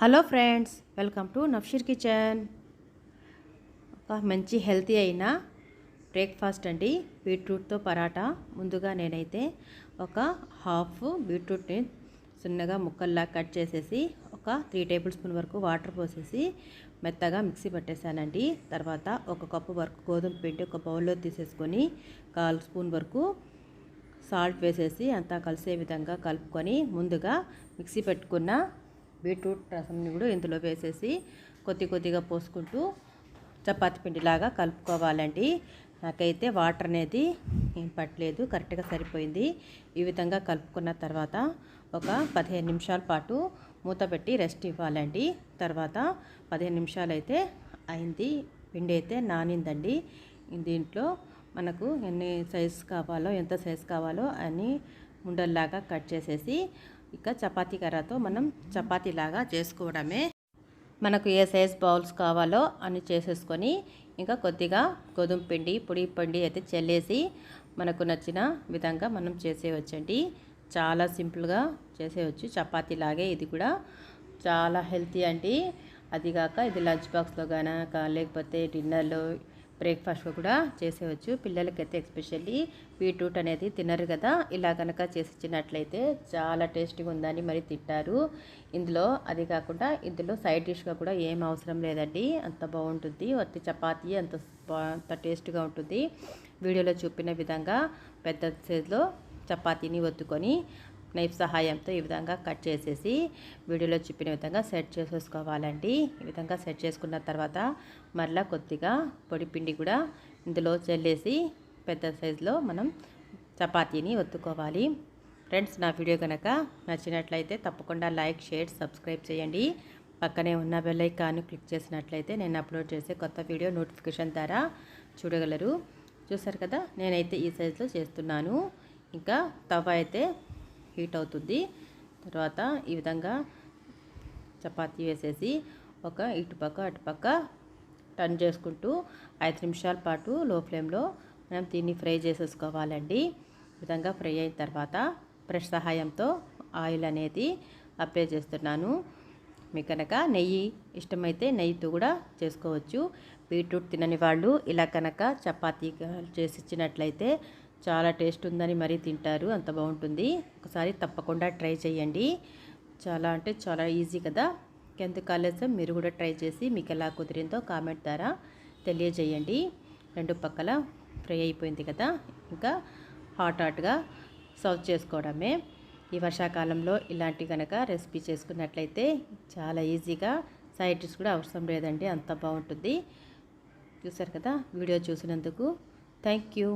Hello friends, welcome to Nafsheer kitchen. ఒక మంచి healthy అయిన బ్రేక్ఫాస్ట్ అండి, బీట్రూట్తో పరాటా. ముందుగా నేనైతే ఒక హాఫ్ బీట్రూట్ని చిన్నగా ముక్కల్లా కట్ చేసేసి ఒక 3 టేబుల్ స్పూన్ వరకు వాటర్ పోసేసి మెత్తగా మిక్సీ పట్టేశానండి. తర్వాత ఒక కప్పు వరకు గోధుమ పిండి ఒక బౌల్లో తీసేసుకొని 1/4 స్పూన్ వరకు సాల్ట్ వేసేసి అంతా కలిసే విధంగా కలుపుకొని ముందుగా మిక్సీ పెట్టుకున్న బీట్రూట్ రసంని కూడా ఇందులో వేసేసి కొద్దిగా పోసుకుంటూ చపాతీ పిండిలాగా కలుపుకోవాలండి. నాకైతే వాటర్ అనేది ఏం పట్టలేదు, కరెక్ట్గా సరిపోయింది. ఈ విధంగా కలుపుకున్న తర్వాత ఒక 15 నిమిషాల పాటు మూత పెట్టి రెస్ట్ ఇవ్వాలండి. తర్వాత 15 నిమిషాలు అయితే అయింది, పిండి అయితే నానిందండి. దీంట్లో మనకు ఎంత సైజు కావాలో అన్ని ఉండల్లాగా కట్ చేసేసి ఇక చపాతీ కర్రతో మనం చపాతీలాగా చేసుకోవడమే. మనకు ఏ సైజ్ బౌల్స్ కావాలో అని చేసేసుకొని ఇంకా కొద్దిగా గోధుమ పిండి పొడి అయితే చల్లేసి మనకు నచ్చిన విధంగా మనం చేసేయవచ్చండి. చాలా సింపుల్గా చేసేయచ్చు చపాతీలాగే. ఇది కూడా చాలా హెల్తీ అండి. అదిగాక ఇది లంచ్ బాక్స్లో గానక లేకపోతే డిన్నర్లో బ్రేక్ఫాస్ట్గా కూడా చేసేయచ్చు. పిల్లలకైతే ఎస్పెషల్లీ బీట్రూట్ అనేది తినరు కదా, ఇలా కనుక చేసి ఇచ్చినట్లయితే చాలా టేస్టీగా ఉందని మరి తింటారు. అది కాకుండా ఇందులో సైడ్ డిష్గా కూడా ఏం అవసరం లేదండి, అంత బాగుంటుంది. ఒత్తి చపాతీ అంత టేస్ట్గా ఉంటుంది. వీడియోలో చూపిన విధంగా పెద్ద సైజులో చపాతీని ఒత్తుకొని నైఫ్ సహాయంతో ఈ విధంగా కట్ చేసేసి వీడియోలో చూపిన విధంగా సెట్ చేసేసుకోవాలండి. ఈ విధంగా సెట్ చేసుకున్న తర్వాత మరలా కొద్దిగా పొడి పిండి కూడా ఇందులో చల్లేసి పెద్ద సైజులో మనం చపాతీని ఒత్తుకోవాలి. ఫ్రెండ్స్, నా వీడియో కనుక నచ్చినట్లయితే తప్పకుండా లైక్, షేర్, సబ్స్క్రైబ్ చేయండి. పక్కనే ఉన్న బెల్ ఐకాన్ క్లిక్ చేసినట్లయితే నేను అప్లోడ్ చేసే కొత్త వీడియో నోటిఫికేషన్ ద్వారా చూడగలరు. చూసారు కదా, నేనైతే ఈ సైజులో చేస్తున్నాను. ఇంకా తవ అయితే హీట్ అవుతుంది. తర్వాత ఈ విధంగా చపాతీ వేసేసి ఒక ఇటుపక్క అటుపక్క టర్న్ చేసుకుంటూ 5 నిమిషాల పాటు లో ఫ్లేమ్లో మనం దీన్ని ఫ్రై చేసేసుకోవాలండి. ఈ విధంగా ఫ్రై అయిన తర్వాత బ్రష్ సహాయంతో ఆయిల్ అనేది అప్లై చేస్తున్నాను. మీకు కనుక నెయ్యి ఇష్టమైతే నెయ్యితో కూడా చేసుకోవచ్చు. బీట్రూట్ తినని వాళ్ళు ఇలా కనుక చపాతీ చేసి ఇచ్చినట్లయితే చాలా టేస్ట్ ఉందని మరీ తింటారు, అంత బాగుంటుంది. ఒకసారి తప్పకుండా ట్రై చేయండి. చాలా ఈజీ కదా. ఎందుకు ఆలస్యం, మీరు కూడా ట్రై చేసి మీకు ఎలా కుదిరిందో కామెంట్ ద్వారా తెలియజేయండి. 2 పక్కల ఫ్రై అయిపోయింది కదా, ఇంకా హాట్గా సర్వ్ చేసుకోవడమే. ఈ వర్షాకాలంలో ఇలాంటి కనుక రెసిపీ చేసుకున్నట్లయితే చాలా ఈజీగా, సైడ్ డిష్ కూడా అవసరం లేదండి, అంత బాగుంటుంది. చూసారు కదా, వీడియో చూసినందుకు థ్యాంక్ యూ.